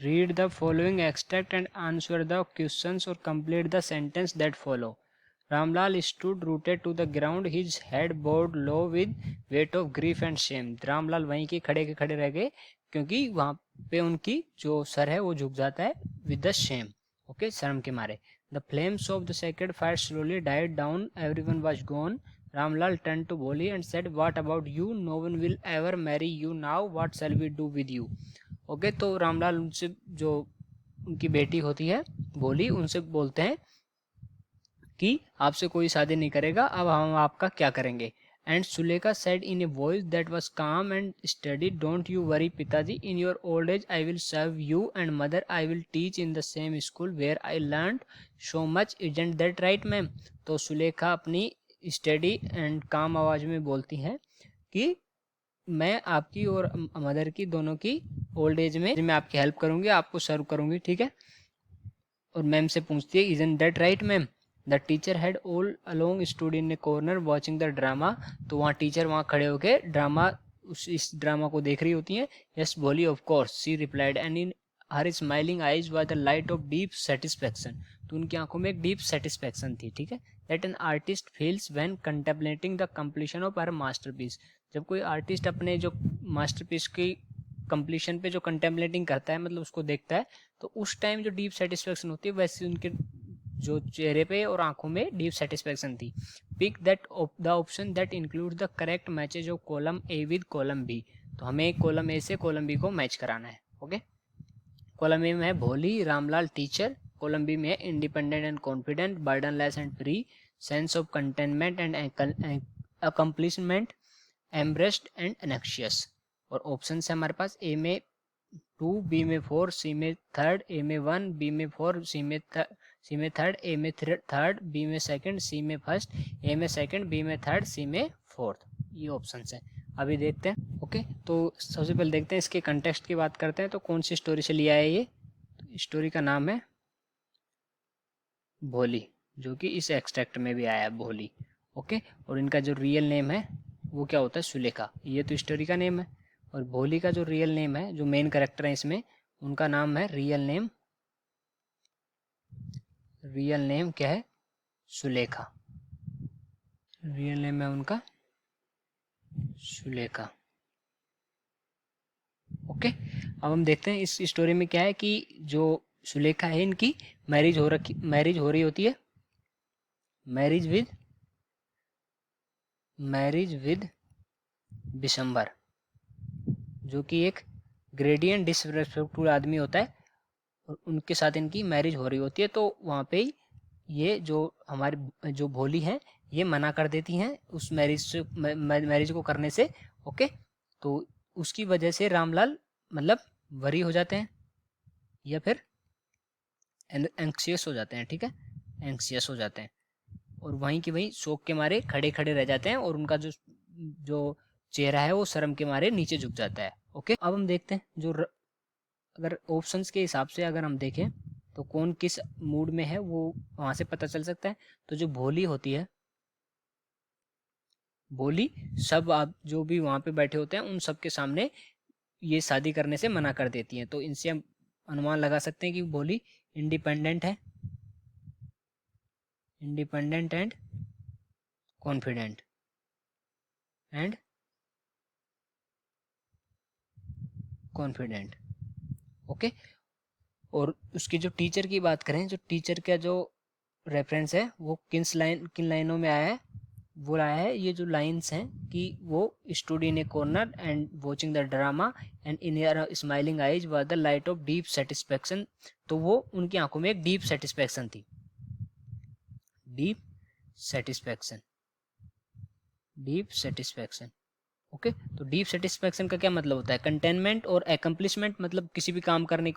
Read the following extract and answer the questions or complete the sentence that follow. Ramlal stood rooted to the ground, his head bowed low with weight of grief and shame. Ramlal वहीं के खड़े रह गए क्योंकि वहां पे उनकी जो सर है वो झुक जाता है with the shame. ओके, शर्म के मारे. The flames of the sacred fire slowly died down. Everyone was gone. Ramlal turned to Bholi and said, "What about you? No one will ever marry you now. What shall we do with you?" Okay, तो रामलाल उनसे, जो उनकी बेटी होती है भोली, उनसे बोलते हैं कि आपसे कोई शादी नहीं करेगा, अब हम आपका क्या करेंगे. And Sulekha said in a voice that was calm and steady, don't you worry पिताजी, in your old age I will serve you, and mother I will teach in the same school where I learn so much, isn't that right ma'am. तो सुलेखा अपनी study and काम आवाज में बोलती हैं कि मैं आपकी और मदर की दोनों की ओल्ड एज में मैं आपकी हेल्प करूंगी, आपको सर्व करूंगी, ठीक है. और मैम से पूछती है, isn't that right ma'am. The teacher had all along stood in A corner watching the drama. तो वहाँ टीचर वहाँ खड़े होके ड्रामा, इस ड्रामा को देख रही होती हैं. यस भोली, of course, she replied, and in her smiling eyes was the light of deep satisfaction. तो उनकी आंखों में एक डीप सेटिस्फैक्शन थी, ठीक है. That an artist feels when contemplating the completion of her masterpiece. जब कोई आर्टिस्ट अपने जो मास्टरपीस की कंप्लीशन पे जो कंटेम्पलेटिंग करता है, मतलब उसको देखता है, तो उस टाइम जो डीप सेटिस्फैक्शन होती है, वैसे उनके जो चेहरे पे और आंखों में डीप सेटिस्फैक्शन थी. Pick that the option that include the correct matches of column A with column B. तो हमें कॉलम ए से कॉलम बी को मैच कराना है. ओके, कॉलम ए में है भोली, रामलाल टीचर. कॉलम बी में है independent and confident, burdenless and free, sense of contentment and accomplishment, embraced and anxious. और ऑप्शन है हमारे पास, ए में 2, बी में 4, सी में 3rd, ए में 1, बी में 4, सी में 3rd, ए में 3rd, बी में 2nd, सी में 1st, ए में 2nd, बी में 3rd, सी में 4th. ये ऑप्शन है. अभी देखते हैं. ओके, तो सबसे पहले देखते हैं इसके कंटेक्स्ट की बात करते हैं. तो कौन सी स्टोरी से लिया है ये? तो स्टोरी का नाम है भोली, जो कि इस एक्सट्रैक्ट में भी आया है, भोली. ओके, और इनका जो रियल नेम है वो क्या होता है? सुलेखा. ये तो स्टोरी का नेम है. और भोली का जो रियल नेम है, जो मेन कैरेक्टर है इसमें, उनका नाम है रियल नेम क्या है? सुलेखा. रियल नेम है उनका सुलेखा. ओके, अब हम देखते हैं इस स्टोरी में क्या है कि जो सुलेखा है, इनकी मैरिज हो रही होती है. मैरिज विद बिशंबर, जो कि एक ग्रेडियंट डिसरेस्पेक्टफुल आदमी होता है, और उनके साथ इनकी मैरिज हो रही होती है. तो वहाँ पे ये जो हमारी जो भोली हैं, ये मना कर देती हैं उस मैरिज को करने से. ओके, तो उसकी वजह से रामलाल मतलब वरी हो जाते हैं या फिर एंक्सियस हो जाते हैं. ठीक है, एंक्सियस हो जाते हैं, और वहीं की वहीं शोक के मारे खड़े रह जाते हैं, और उनका जो चेहरा है वो शर्म के मारे नीचे झुक जाता है. ओके, अब हम देखते हैं अगर ऑप्शंस के हिसाब से अगर हम देखें तो कौन किस मूड में है वो वहां से पता चल सकता है. तो जो भोली होती है, भोली सब आप जो भी वहां पे बैठे होते हैं उन सब के सामने ये शादी करने से मना कर देती हैं. तो इनसे हम अनुमान लगा सकते हैं कि भोली इंडिपेंडेंट एंड कॉन्फिडेंट ओके. और उसके जो टीचर की बात करें, जो टीचर का जो रेफरेंस है वो किन लाइनों में आया है? वो आया है, ये जो लाइंस हैं कि वो stood in A corner and watching the drama and in your smiling eyes was the light of deep satisfaction. तो वो उनकी आंखों में एक डीप सेटिस्फैक्शन थी. Deep satisfaction. ओके, तो डीप सेटिस्फैक्शन का क्या मतलब होता है? कंटेनमेंट और एकम्प्लिशमेंट, मतलब किसी भी काम करने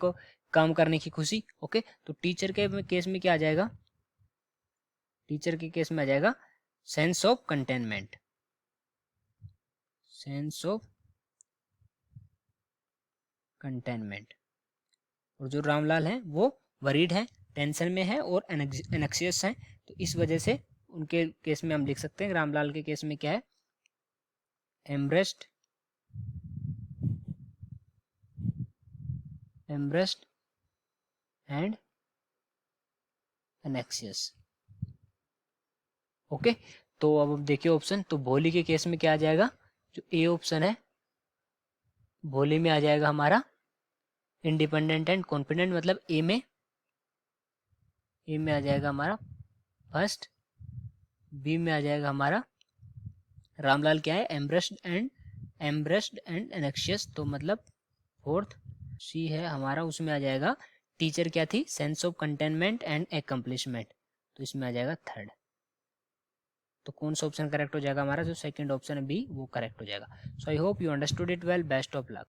की खुशी. ओके, तो टीचर के केस में क्या आ जाएगा? टीचर के केस में आ जाएगा सेंस ऑफ कंटेनमेंट. और जो रामलाल हैं वो वरीड हैं, टेंशन में है और एनेक्सियस हैं. तो इस वजह से उनके केस में हम लिख सकते हैं, रामलाल के केस में क्या है? Embraced and एनेक्सियस। ओके, तो अब देखिए ऑप्शन, तो भोली के केस में क्या आ जाएगा, जो ए ऑप्शन है भोली में आ जाएगा हमारा इंडिपेंडेंट एंड कॉन्फिडेंट, मतलब ए में आ जाएगा हमारा फर्स्ट, बी में आ जाएगा हमारा रामलाल क्या है एम्ब्रेस्ड एंड एनेक्शियस, तो मतलब फोर्थ, सी है हमारा, उसमें आ जाएगा टीचर क्या थी, sense of contentment and accomplishment, तो इसमें आ जाएगा थर्ड। तो कौन सा ऑप्शन करेक्ट हो जाएगा हमारा, जो सेकंड ऑप्शन है बी वो करेक्ट हो जाएगा। So I hope you understood it well, best of luck.